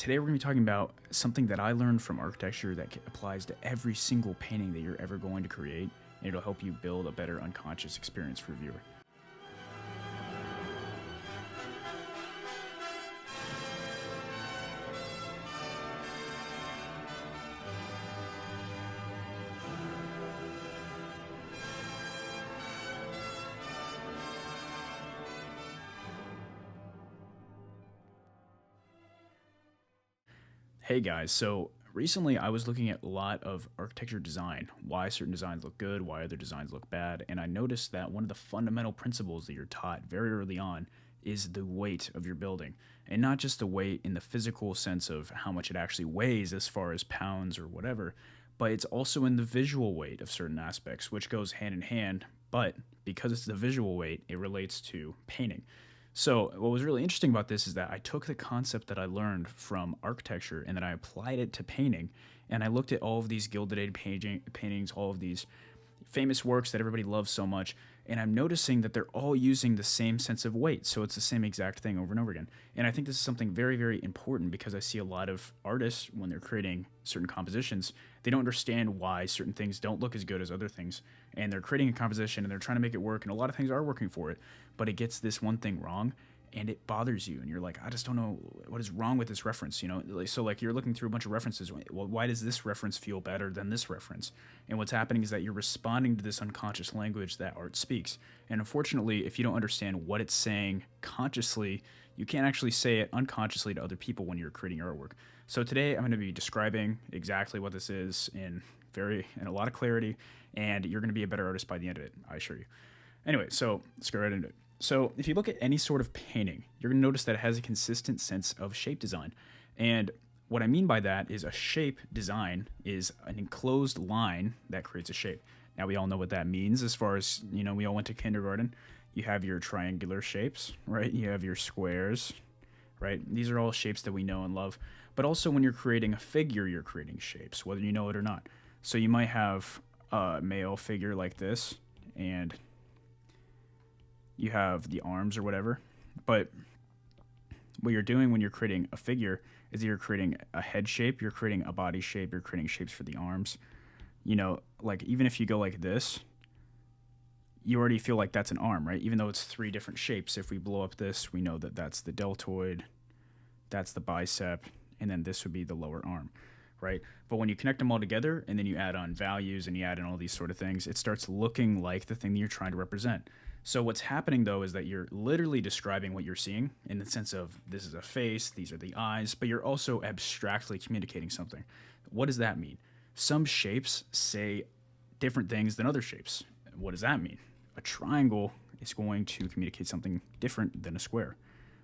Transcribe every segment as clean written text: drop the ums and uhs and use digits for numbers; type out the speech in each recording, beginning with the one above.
Today we're going to be talking about something that I learned from architecture that applies to every single painting that you're ever going to create, and it'll help you build a better unconscious experience for a viewer. Hey guys, so recently I was looking at a lot of architecture design, why certain designs look good, why other designs look bad, and I noticed that one of the fundamental principles that you're taught very early on is the weight of your building. And not just the weight in the physical sense of how much it actually weighs as far as pounds or whatever, but it's also in the visual weight of certain aspects, which goes hand in hand, but because it's the visual weight, it relates to painting. So, what was really interesting about this is that I took the concept that I learned from architecture and then I applied it to painting. And I looked at all of these Gilded Age paintings, all of these famous works that everybody loves so much, and I'm noticing that they're all using the same sense of weight. So it's the same exact thing over and over again. And I think this is something very, very important because I see a lot of artists when they're creating certain compositions, they don't understand why certain things don't look as good as other things. And they're creating a composition and they're trying to make it work, and a lot of things are working for it, but it gets this one thing wrong and it bothers you and you're like, I just don't know what is wrong with this reference, so like you're looking through a bunch of references. Well, why does this reference feel better than this reference? And what's happening is that you're responding to this unconscious language that art speaks, and unfortunately, if you don't understand what it's saying consciously, you can't actually say it unconsciously to other people when you're creating your artwork. So today I'm going to be describing exactly what this is in a lot of clarity, and you're going to be a better artist by the end of it, I assure you. Anyway, so let's go right into it. So if you look at any sort of painting, you're going to notice that it has a consistent sense of shape design. And what I mean by that is a shape design is an enclosed line that creates a shape. Now, we all know what that means as far as, we all went to kindergarten. You have your triangular shapes, right? You have your squares, right? These are all shapes that we know and love. But also when you're creating a figure, you're creating shapes, whether you know it or not. So you might have a male figure like this, and you have the arms or whatever, but what you're doing when you're creating a figure is you're creating a head shape, you're creating a body shape, you're creating shapes for the arms. Like even if you go like this, you already feel like that's an arm, right? Even though it's three different shapes. If we blow up this, we know that that's the deltoid, that's the bicep, and then this would be the lower arm, right? But when you connect them all together and then you add on values and you add in all these sort of things, it starts looking like the thing that you're trying to represent. So what's happening, though, is that you're literally describing what you're seeing in the sense of this is a face, these are the eyes, but you're also abstractly communicating something. What does that mean? Some shapes say different things than other shapes. What does that mean? A triangle is going to communicate something different than a square.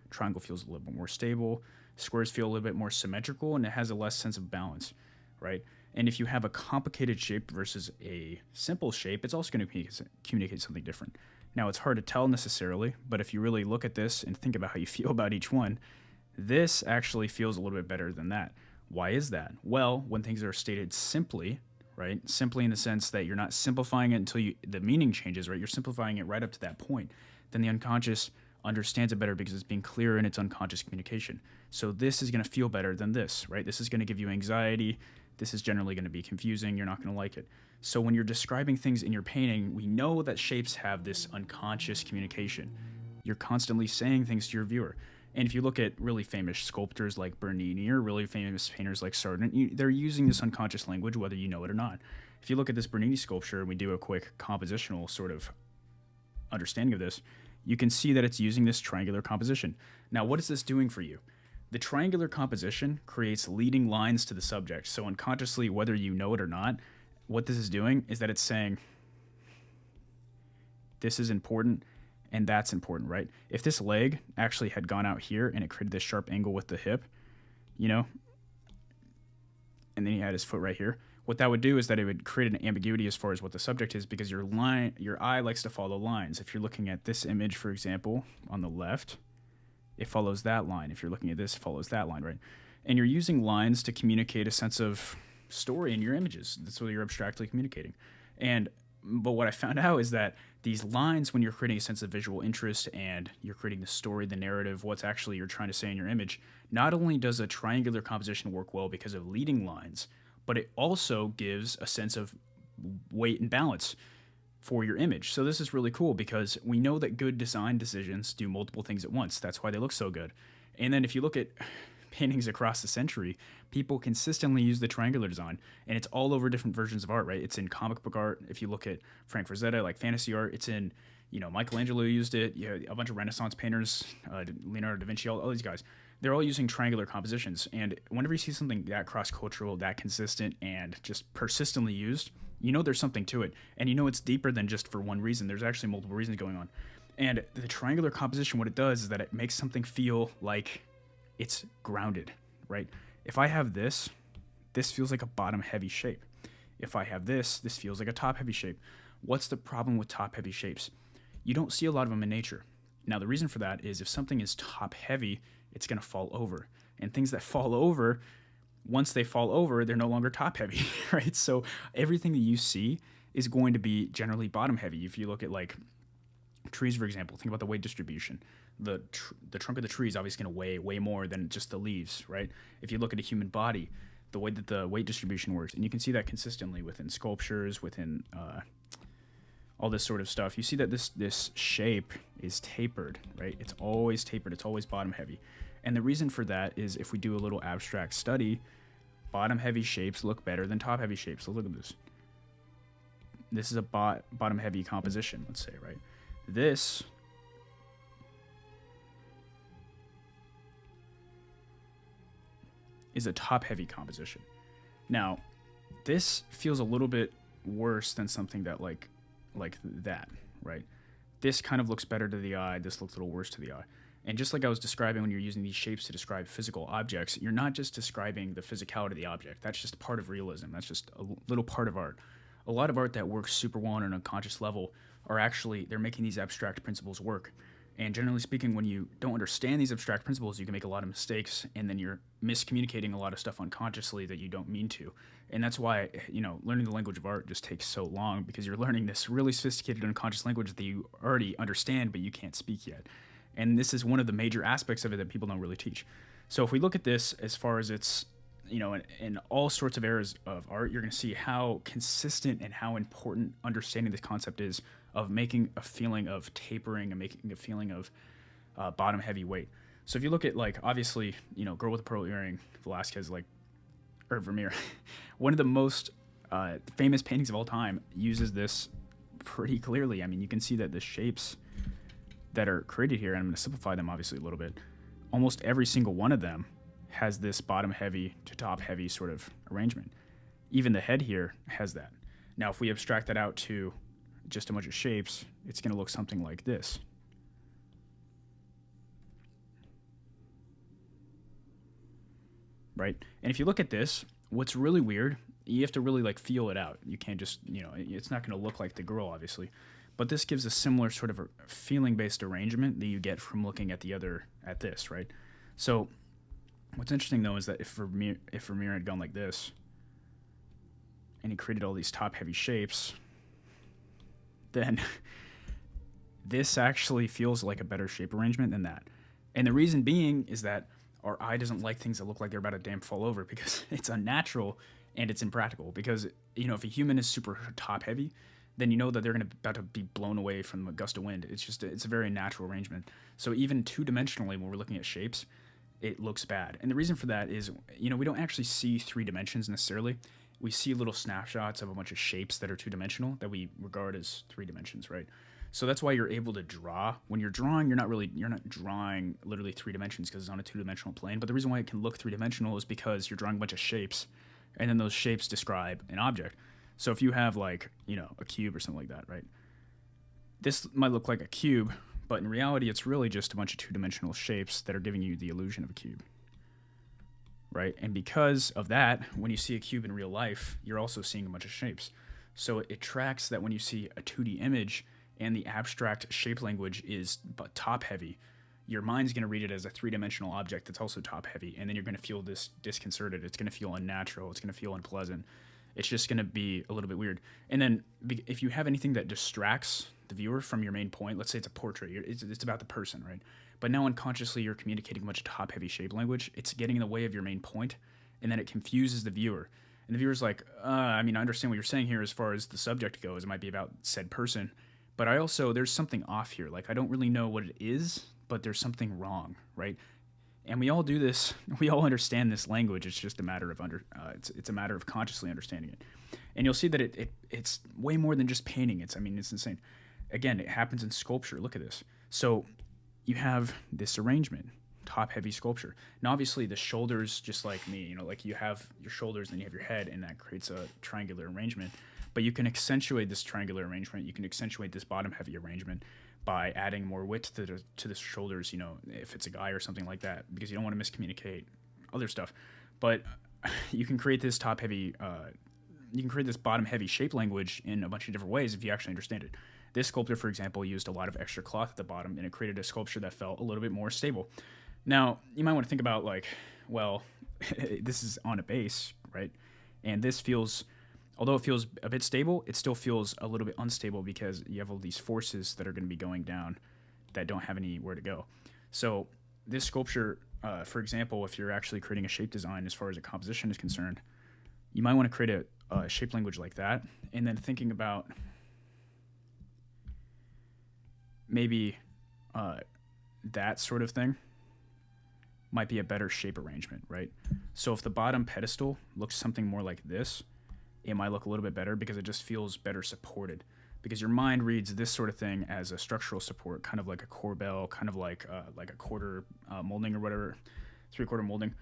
A triangle feels a little bit more stable. Squares feel a little bit more symmetrical, and it has a less sense of balance, right? And if you have a complicated shape versus a simple shape, it's also going to communicate something different. Now, it's hard to tell necessarily, but if you really look at this and think about how you feel about each one, this actually feels a little bit better than that. Why is that? Well, when things are stated simply, right? Simply in the sense that you're not simplifying it until the meaning changes, right? You're simplifying it right up to that point. Then the unconscious understands it better because it's being clear in its unconscious communication. So this is going to feel better than this, right? This is going to give you anxiety. This is generally going to be confusing. You're not going to like it. So when you're describing things in your painting, we know that shapes have this unconscious communication. You're constantly saying things to your viewer. And if you look at really famous sculptors like Bernini or really famous painters like Sargent, they're using this unconscious language whether you know it or not. If you look at this Bernini sculpture and we do a quick compositional sort of understanding of this, you can see that it's using this triangular composition. Now, what is this doing for you? The triangular composition creates leading lines to the subject. So unconsciously, whether you know it or not, what this is doing is that it's saying, this is important and that's important, right? If this leg actually had gone out here and it created this sharp angle with the hip, and then he had his foot right here, what that would do is that it would create an ambiguity as far as what the subject is, because your eye likes to follow lines. If you're looking at this image, for example, on the left, it follows that line. If you're looking at this, it follows that line, right? And you're using lines to communicate a sense of story in your images. That's what you're abstractly communicating. And But what I found out is that these lines, when you're creating a sense of visual interest and you're creating the story, the narrative, what's actually you're trying to say in your image, not only does a triangular composition work well because of leading lines, but it also gives a sense of weight and balance for your image. So this is really cool because we know that good design decisions do multiple things at once. That's why they look so good. And then if you look at paintings across the century, people consistently use the triangular design, and it's all over different versions of art, right? It's in comic book art. If you look at Frank Frazetta, like fantasy art, it's in, Michelangelo used it. A bunch of Renaissance painters, Leonardo da Vinci, all these guys, they're all using triangular compositions. And whenever you see something that cross-cultural, that consistent, and just persistently used, there's something to it. And it's deeper than just for one reason. There's actually multiple reasons going on. And the triangular composition, what it does is that it makes something feel like it's grounded, right? If I have this feels like a bottom-heavy shape. If I have this feels like a top-heavy shape. What's the problem with top-heavy shapes? You don't see a lot of them in nature. Now, the reason for that is if something is top-heavy, it's going to fall over. And things that fall over, once they fall over, they're no longer top-heavy, right? So everything that you see is going to be generally bottom-heavy. If you look at, like, trees, for example, think about the weight distribution. The trunk of the tree is obviously going to weigh way more than just the leaves, right? If you look at a human body, the way that the weight distribution works, and you can see that consistently within sculptures, within all this sort of stuff. You see that this shape is tapered, right? It's always tapered. It's always bottom heavy. And the reason for that is if we do a little abstract study, bottom heavy shapes look better than top heavy shapes. So look at this. This is a bottom heavy composition, let's say, right? This is a top-heavy composition. Now, this feels a little bit worse than something that like that, right? This kind of looks better to the eye. This looks a little worse to the eye. And just like I was describing when you're using these shapes to describe physical objects, you're not just describing the physicality of the object. That's just part of realism. That's just a little part of art. A lot of art that works super well on an unconscious level are actually, they're making these abstract principles work. And generally speaking, when you don't understand these abstract principles, you can make a lot of mistakes, and then you're miscommunicating a lot of stuff unconsciously that you don't mean to. And that's why, learning the language of art just takes so long, because you're learning this really sophisticated unconscious language that you already understand, but you can't speak yet. And this is one of the major aspects of it that people don't really teach. So if we look at this as far as it's, in all sorts of areas of art, you're going to see how consistent and how important understanding this concept is of making a feeling of tapering and making a feeling of bottom heavy weight. So if you look at, like, obviously, Girl with the Pearl Earring, Velázquez, or Vermeer, one of the most famous paintings of all time uses this pretty clearly. I mean, you can see that the shapes that are created here, and I'm going to simplify them obviously a little bit, almost every single one of them has this bottom heavy to top heavy sort of arrangement. Even the head here has that. Now, if we abstract that out to just a bunch of shapes, it's going to look something like this. Right? And if you look at this, what's really weird, you have to really feel it out. You can't just, it's not going to look like the girl, obviously. But this gives a similar sort of a feeling-based arrangement that you get from looking at at this, right? So what's interesting, though, is that if Vermeer had gone like this, and he created all these top-heavy shapes, then this actually feels like a better shape arrangement than that. And the reason being is that our eye doesn't like things that look like they're about to damn fall over, because it's unnatural and it's impractical. Because, if a human is super top-heavy, then you know that they're about to be blown away from a gust of wind. It's a very natural arrangement. So even two-dimensionally, when we're looking at shapes, it looks bad. And the reason for that is, we don't actually see 3 dimensions necessarily. We see little snapshots of a bunch of shapes that are 2-dimensional that we regard as 3 dimensions, right? So that's why you're able to draw. When you're drawing, you're not drawing literally 3 dimensions because it's on a 2-dimensional plane. But the reason why it can look 3-dimensional is because you're drawing a bunch of shapes, and then those shapes describe an object. So if you have a cube or something like that, right? This might look like a cube, but in reality, it's really just a bunch of 2-dimensional shapes that are giving you the illusion of a cube, right? And because of that, when you see a cube in real life, you're also seeing a bunch of shapes. So it tracks that when you see a 2D image and the abstract shape language is top-heavy, your mind's going to read it as a 3-dimensional object that's also top-heavy, and then you're going to feel this disconcerted. It's going to feel unnatural. It's going to feel unpleasant. it's just going to be a little bit weird. And then if you have anything that distracts the viewer from your main point, let's say it's a portrait, it's about the person, right? But now unconsciously you're communicating much top-heavy shape language. It's getting in the way of your main point, and then it confuses the viewer. And the viewer's like, I mean, I understand what you're saying here as far as the subject goes. It might be about said person, but there's something off here. Like, I don't really know what it is, but there's something wrong, right? And we all do this. We all understand this language. It's just a matter of it's a matter of consciously understanding it. And you'll see that it's way more than just painting. It's insane. Again, it happens in sculpture. Look at this. So you have this arrangement, top-heavy sculpture. Now, obviously, the shoulders, just like me, like you have your shoulders, then you have your head, and that creates a triangular arrangement. But you can accentuate this triangular arrangement. You can accentuate this bottom-heavy arrangement by adding more width to the shoulders, if it's a guy or something like that, because you don't want to miscommunicate other stuff. But you can create this you can create this bottom-heavy shape language in a bunch of different ways if you actually understand it. This sculptor, for example, used a lot of extra cloth at the bottom, and it created a sculpture that felt a little bit more stable. Now, you might want to think about, like, well, this is on a base, right? And this feels, although it feels a bit stable, it still feels a little bit unstable because you have all these forces that are going to be going down that don't have anywhere to go. So this sculpture, for example, if you're actually creating a shape design as far as a composition is concerned, you might want to create a shape language like that, and then thinking about maybe that sort of thing might be a better shape arrangement, right? So if the bottom pedestal looks something more like this, it might look a little bit better because it just feels better supported. Because your mind reads this sort of thing as a structural support, kind of like a corbel, kind of like a quarter molding or whatever, 3/4 molding.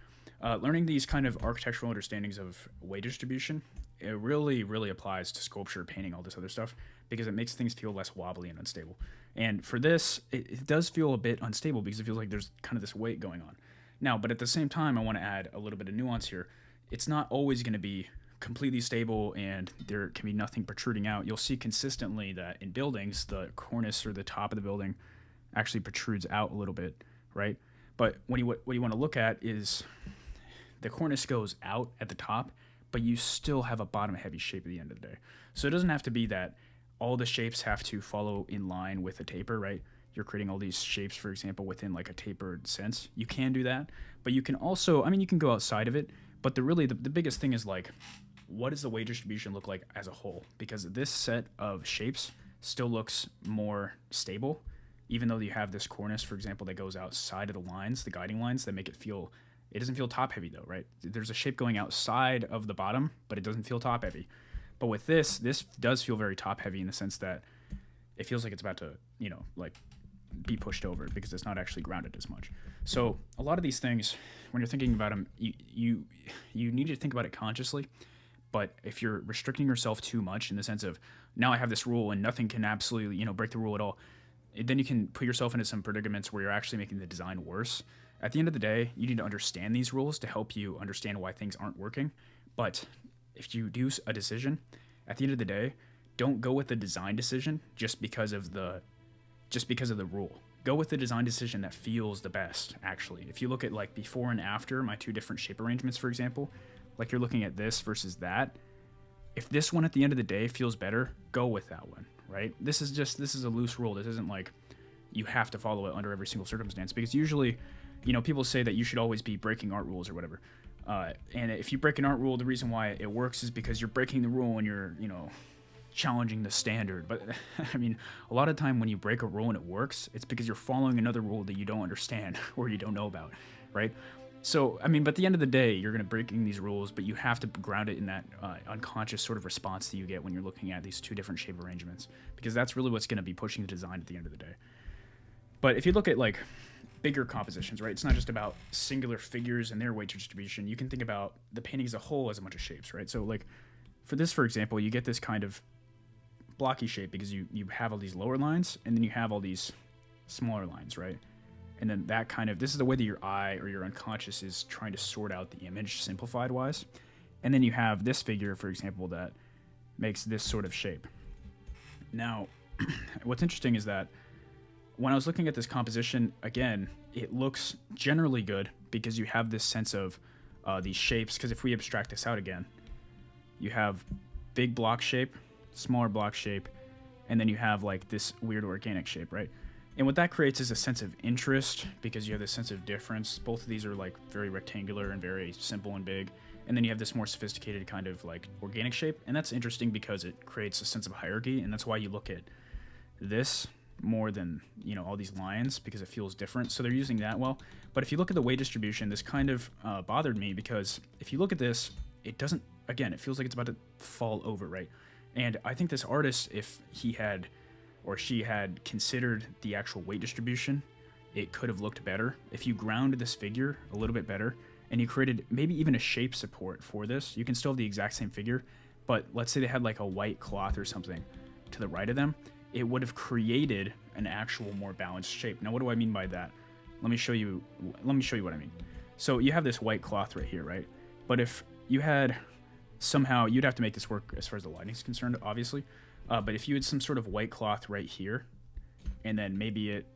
Learning these kind of architectural understandings of weight distribution, it really, really applies to sculpture, painting, all this other stuff, because it makes things feel less wobbly and unstable. And for this, it does feel a bit unstable because it feels like there's kind of this weight going on. Now, but at the same time, I want to add a little bit of nuance here. It's not always going to be completely stable and there can be nothing protruding out. You'll see consistently that in buildings, the cornice or the top of the building actually protrudes out a little bit, right? But what you want to look at is the cornice goes out at the top, but you still have a bottom heavy shape at the end of the day. So it doesn't have to be that all the shapes have to follow in line with a taper, right? You're creating all these shapes, for example, within like a tapered sense. You can do that, but you can also, you can go outside of it, but the biggest thing is like, what does the weight distribution look like as a whole? Because this set of shapes still looks more stable, even though you have this cornice, for example, that goes outside of the lines, the guiding lines that make it doesn't feel top heavy though, right? There's a shape going outside of the bottom, but it doesn't feel top heavy. But with this does feel very top heavy in the sense that it feels like it's about to, be pushed over because it's not actually grounded as much. So a lot of these things, when you're thinking about them, you need to think about it consciously. But if you're restricting yourself too much in the sense of, now I have this rule and nothing can absolutely, break the rule at all, then you can put yourself into some predicaments where you're actually making the design worse. At the end of the day, you need to understand these rules to help you understand why things aren't working. But if you do a decision, at the end of the day, don't go with the design decision just because of the rule. Go with the design decision that feels the best, actually. If you look at like before and after my two different shape arrangements, for example, like you're looking at this versus that, if this one at the end of the day feels better, go with that one, right? This is a loose rule. This isn't like you have to follow it under every single circumstance, because usually, people say that you should always be breaking art rules or whatever. And if you break an art rule, the reason why it works is because you're breaking the rule and you're, challenging the standard. But a lot of time when you break a rule and it works, it's because you're following another rule that you don't understand or you don't know about, right? So, but at the end of the day, you're going to breaking these rules, but you have to ground it in that unconscious sort of response that you get when you're looking at these two different shape arrangements, because that's really what's going to be pushing the design at the end of the day. But if you look at like bigger compositions, right, it's not just about singular figures and their weight distribution. You can think about the painting as a whole as a bunch of shapes, right? So like for this, for example, you get this kind of blocky shape because you have all these lower lines and then you have all these smaller lines, right? And then this is the way that your eye or your unconscious is trying to sort out the image simplified wise. And then you have this figure, for example, that makes this sort of shape. Now, what's interesting is that when I was looking at this composition, again, it looks generally good because you have this sense of these shapes. Because if we abstract this out again, you have big block shape, smaller block shape, and then you have like this weird organic shape, right? And what that creates is a sense of interest because you have this sense of difference. Both of these are like very rectangular and very simple and big. And then you have this more sophisticated kind of like organic shape. And that's interesting because it creates a sense of hierarchy. And that's why you look at this more than, you know, all these lines because it feels different. So they're using that well. But if you look at the weight distribution, this kind of bothered me because if you look at this, it doesn't, again, it feels like it's about to fall over, right? And I think this artist, if he had or she had considered the actual weight distribution, it could have looked better. If you grounded this figure a little bit better and you created maybe even a shape support for this, you can still have the exact same figure, but let's say they had like a white cloth or something to the right of them, it would have created an actual more balanced shape. Now, what do I mean by that? Let me show you what I mean. So you have this white cloth right here, right? But if you had somehow, you'd have to make this work as far as the lighting is concerned, obviously. But if you had some sort of white cloth right here, and then maybe it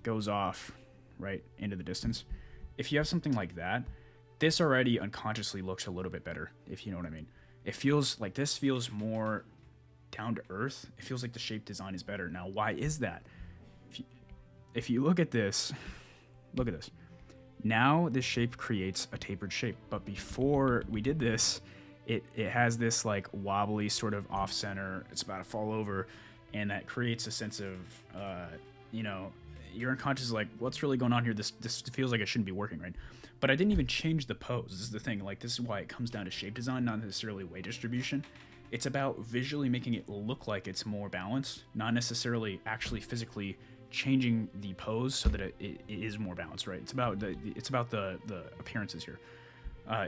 goes off right into the distance, if you have something like that, this already unconsciously looks a little bit better, if you know what I mean. It feels like this feels more down to earth. It feels like the shape design is better. Now, why is that? If you look at this, look at this. Now this shape creates a tapered shape, but before we did this, it has this like wobbly sort of off center. It's about to fall over, and that creates a sense of, you know, your unconscious is like, what's really going on here? This feels like it shouldn't be working, right? But I didn't even change the pose. This is the thing. Like, this is why it comes down to shape design, not necessarily weight distribution. It's about visually making it look like it's more balanced, not necessarily actually physically changing the pose so that it is more balanced, right? It's about the appearances here.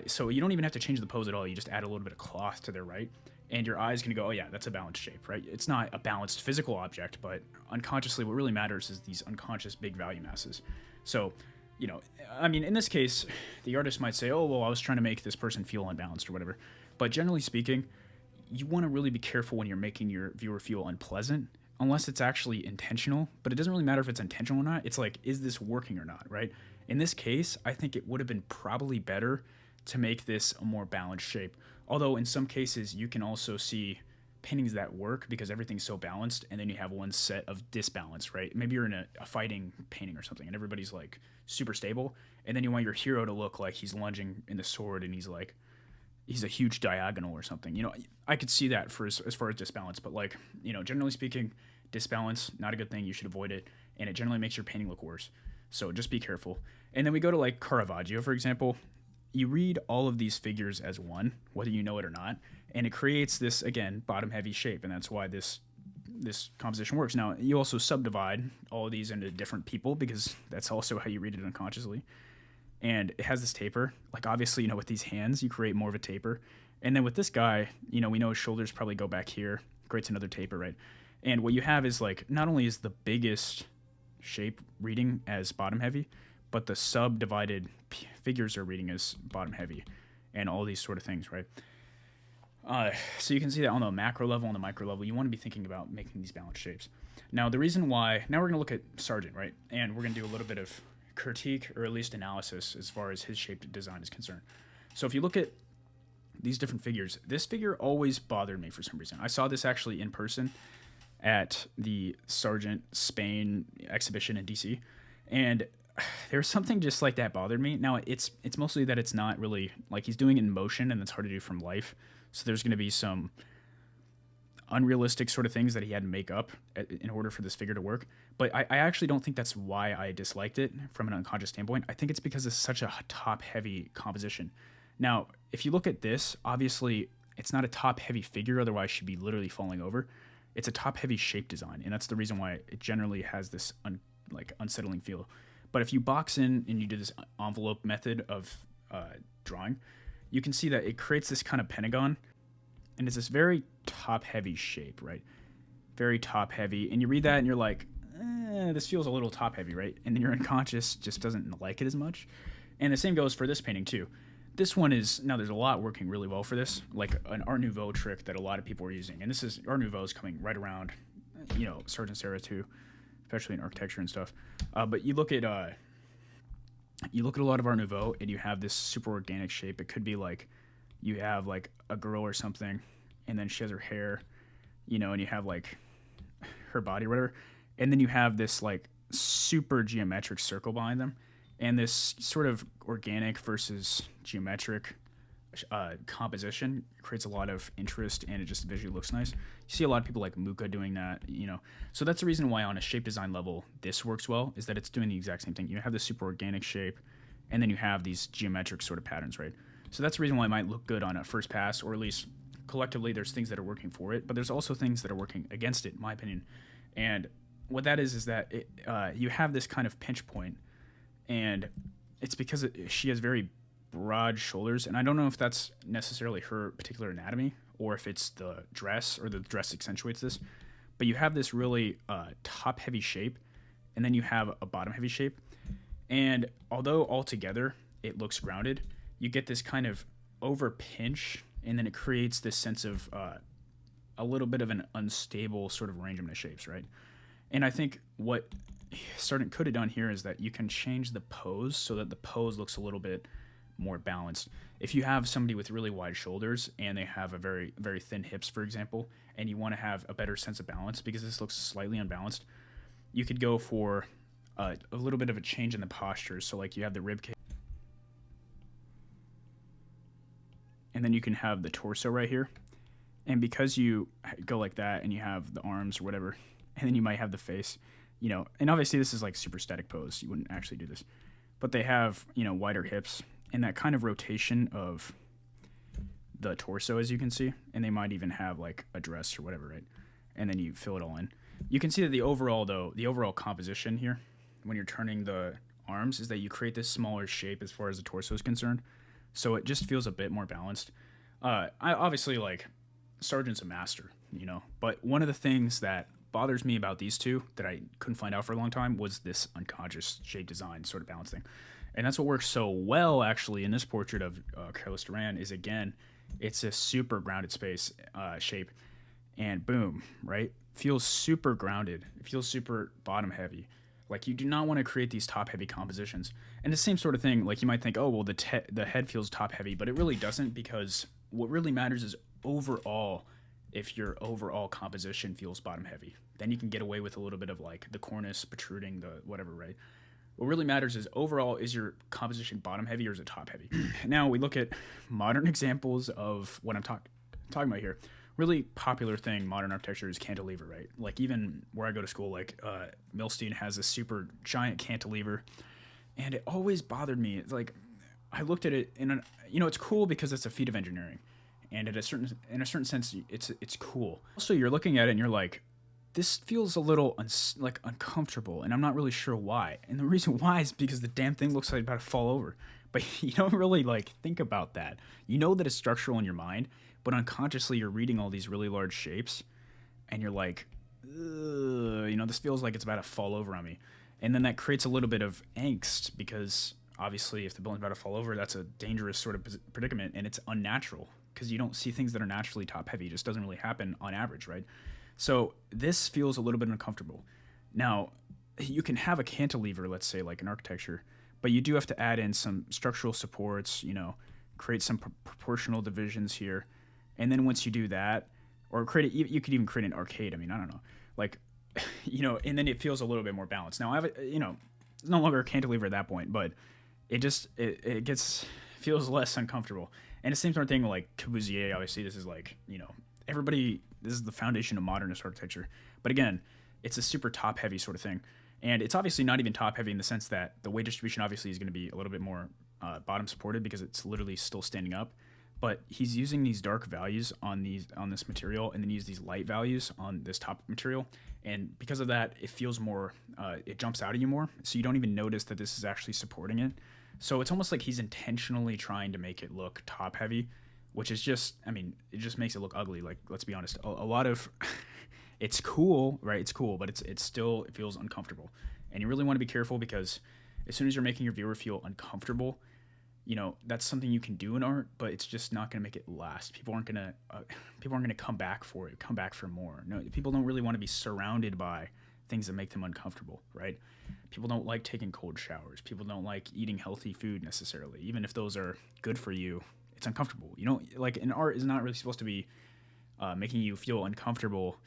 So you don't even have to change the pose at all. You just add a little bit of cloth to their right, and your eye's gonna go, oh yeah, that's a balanced shape, right? It's not a balanced physical object, but unconsciously what really matters is these unconscious big value masses. So, you know, I mean, in this case, the artist might say, oh, well, I was trying to make this person feel unbalanced or whatever. But generally speaking, you want to really be careful when you're making your viewer feel unpleasant, unless it's actually intentional. But it doesn't really matter if it's intentional or not. It's like, is this working or not, right? In this case, I think it would have been probably better to make this a more balanced shape. Although in some cases, you can also see paintings that work because everything's so balanced, and then you have one set of disbalance, right? Maybe you're in a fighting painting or something, and everybody's like super stable, and then you want your hero to look like he's lunging in the sword, and he's a huge diagonal or something. You know, I could see that for as far as disbalance, but like, you know, generally speaking, disbalance, not a good thing. You should avoid it, and it generally makes your painting look worse. So just be careful. And then we go to like Caravaggio, for example. You read all of these figures as one, whether you know it or not, and it creates this, again, bottom-heavy shape, and that's why this composition works. Now, you also subdivide all of these into different people because that's also how you read it unconsciously. And it has this taper. Like, obviously, you know, with these hands, you create more of a taper. And then with this guy, you know, we know his shoulders probably go back here, creates another taper, right? And what you have is, like, not only is the biggest shape reading as bottom-heavy, but the subdivided figures are reading as bottom-heavy and all these sort of things, right? So you can see that on the macro level, on the micro level, you want to be thinking about making these balanced shapes. Now, the reason why... Now we're going to look at Sargent, right? And we're going to do a little bit of critique, or at least analysis, as far as his shape design is concerned. So if you look at these different figures, this figure always bothered me for some reason. I saw this actually in person at the Sargent Spain exhibition in DC, and there's something just like that bothered me. Now, it's mostly that it's not really, like, he's doing it in motion, and it's hard to do from life. So there's going to be some unrealistic sort of things that he had to make up in order for this figure to work. But I actually don't think that's why I disliked it from an unconscious standpoint. I think it's because it's such a top-heavy composition. Now, if you look at this, obviously, it's not a top-heavy figure, otherwise she'd be literally falling over. It's a top-heavy shape design, and that's the reason why it generally has this unsettling feel. But if you box in and you do this envelope method of drawing, you can see that it creates this kind of pentagon, and it's this very top-heavy shape, right? Very top-heavy, and you read that and you're like, this feels a little top-heavy, right? And then your unconscious just doesn't like it as much. And the same goes for this painting too. This one is, now there's a lot working really well for this, like an Art Nouveau trick that a lot of people are using. And this is, Art Nouveau is coming right around, you know, Sargent Sarah too, especially in architecture and stuff. But you look at a lot of Art Nouveau, and you have this super organic shape. It could be like you have like a girl or something, and then she has her hair, and you have like her body or whatever, and then you have this like super geometric circle behind them, and this sort of organic versus geometric composition creates a lot of interest, and it just visually looks nice. You see a lot of people like Muka doing that. So that's the reason why on a shape design level this works well, is that it's doing the exact same thing. You have this super organic shape, and then you have these geometric sort of patterns, right? So that's the reason why it might look good on a first pass, or at least collectively there's things that are working for it, but there's also things that are working against it, in my opinion. And what that is that you have this kind of pinch point, and it's because she has very broad shoulders, and I don't know if that's necessarily her particular anatomy or if it's the dress or the dress accentuates this, but you have this really top heavy shape, and then you have a bottom heavy shape, and although altogether it looks grounded, you get this kind of over pinch, and then it creates this sense of a little bit of an unstable sort of arrangement of shapes, right? And I think what Sargent could have done here is that you can change the pose so that the pose looks a little bit more balanced. If you have somebody with really wide shoulders and they have a very, very thin hips, for example, and you want to have a better sense of balance because this looks slightly unbalanced, you could go for a little bit of a change in the posture. So like you have the rib cage, and then you can have the torso right here. And because you go like that and you have the arms or whatever, and then you might have the face, and obviously this is like super static pose. You wouldn't actually do this, but they have, wider hips and that kind of rotation of the torso, as you can see. And they might even have like a dress or whatever, right? And then you fill it all in. You can see that the overall composition here, when you're turning the arms, is that you create this smaller shape as far as the torso is concerned. So it just feels a bit more balanced. I obviously, like, Sargent's a master, but one of the things that bothers me about these two that I couldn't find out for a long time was this unconscious shape design sort of balance thing. And that's what works so well, actually, in this portrait of Carlos Duran is, again, it's a super grounded space shape. And boom, right? Feels super grounded. It feels super bottom heavy. Like, you do not want to create these top heavy compositions. And the same sort of thing, like you might think, oh, well, the head feels top heavy, but it really doesn't, because what really matters is overall, if your overall composition feels bottom heavy, then you can get away with a little bit of like the cornice protruding, the whatever, right? What really matters is overall, is your composition bottom heavy or is it top heavy? Now we look at modern examples of what I'm talking about here. Really popular thing, modern architecture, is cantilever, right? Like, even where I go to school, like Milstein has a super giant cantilever, and it always bothered me. It's like, I looked at it and it's cool because it's a feat of engineering, and in a certain sense, it's cool. Also, you're looking at it and you're like, this feels a little uncomfortable, and I'm not really sure why. And the reason why is because the damn thing looks like it's about to fall over. But you don't really like think about that. You know that it's structural in your mind, but unconsciously you're reading all these really large shapes, and you're like, this feels like it's about to fall over on me. And then that creates a little bit of angst, because obviously if the building's about to fall over, that's a dangerous sort of predicament, and it's unnatural because you don't see things that are naturally top heavy. It just doesn't really happen on average, right? So this feels a little bit uncomfortable. Now, you can have a cantilever, let's say, like in architecture, but you do have to add in some structural supports, create some proportional divisions here. And then once you do that, or you could even create an arcade. I mean, I don't know, like, and then it feels a little bit more balanced. Now, it's no longer a cantilever at that point, but it feels less uncomfortable. And the same sort of thing like Corbusier. Obviously, this is like, this is the foundation of modernist architecture. But again, it's a super top heavy sort of thing. And it's obviously not even top heavy in the sense that the weight distribution obviously is going to be a little bit more bottom supported, because it's literally still standing up. But he's using these dark values on this material, and then use these light values on this top material. And because of that, it feels more, it jumps out at you more. So you don't even notice that this is actually supporting it. So it's almost like he's intentionally trying to make it look top heavy, which is just, it just makes it look ugly. Like, let's be honest, a lot of, it's cool, right? It's cool, but it feels uncomfortable. And you really want to be careful, because as soon as you're making your viewer feel uncomfortable, that's something you can do in art, but it's just not going to make it last. People aren't going to come back for it, come back for more. No, people don't really want to be surrounded by things that make them uncomfortable, right? People don't like taking cold showers. People don't like eating healthy food necessarily, even if those are good for you. it's uncomfortable. You know, like an art is not really supposed to be making you feel uncomfortable,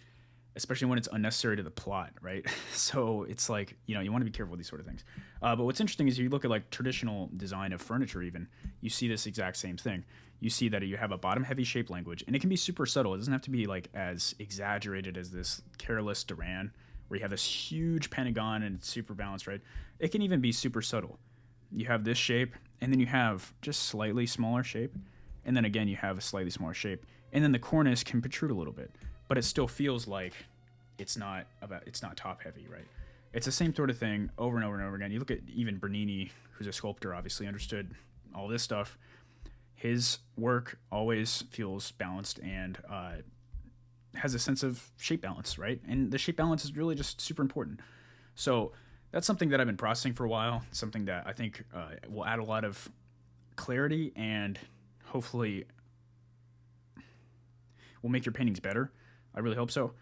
especially when it's unnecessary to the plot, right? So it's like, you know, you want to be careful with these sort of things. But what's interesting is you look at like traditional design of furniture, even, you see this exact same thing. You see that you have a bottom heavy shape language, and it can be super subtle. It doesn't have to be like as exaggerated as this careless Duran, where you have this huge pentagon and it's super balanced, right? It can even be super subtle. You have this shape, and then you have just slightly smaller shape, and then again you have a slightly smaller shape, and then the cornice can protrude a little bit, but it still feels like it's not top heavy, right? It's the same sort of thing over and over and over again. You look at even Bernini, who's a sculptor, obviously understood all this stuff. His work always feels balanced and has a sense of shape balance, right? And the shape balance is really just super important. So that's something that I've been processing for a while. Something that I think will add a lot of clarity and hopefully will make your paintings better. I really hope so.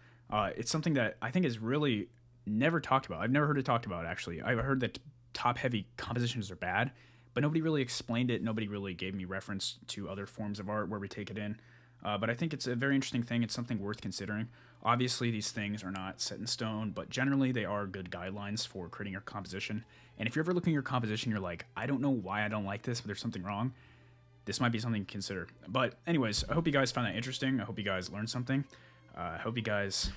It's something that I think is really never talked about. I've never heard it talked about, actually. I've heard that top-heavy compositions are bad, but nobody really explained it. Nobody really gave me reference to other forms of art where we take it in. But I think it's a very interesting thing. It's something worth considering. Obviously, these things are not set in stone, but generally they are good guidelines for creating your composition. And if you're ever looking at your composition, you're like, I don't know why I don't like this, but there's something wrong, this might be something to consider. But anyways, I hope you guys found that interesting. I hope you guys learned something. I hope you guys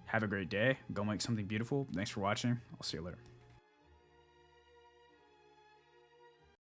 have a great day. Go make something beautiful. Thanks for watching. I'll see you later.